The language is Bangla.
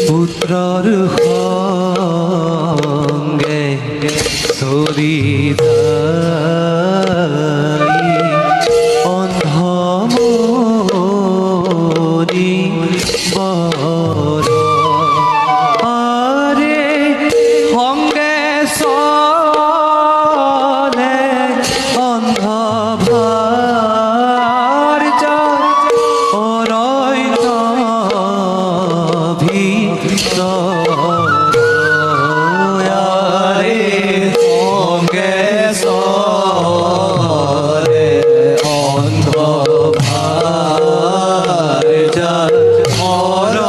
পুত্রর সঙ্গে সরিদাই অন্ধমনি বর আরে সঙ্গে চলে অন্ধভার অরণ্য ভিতরে সঙ্গে চলে অন্ধভার অরণ্য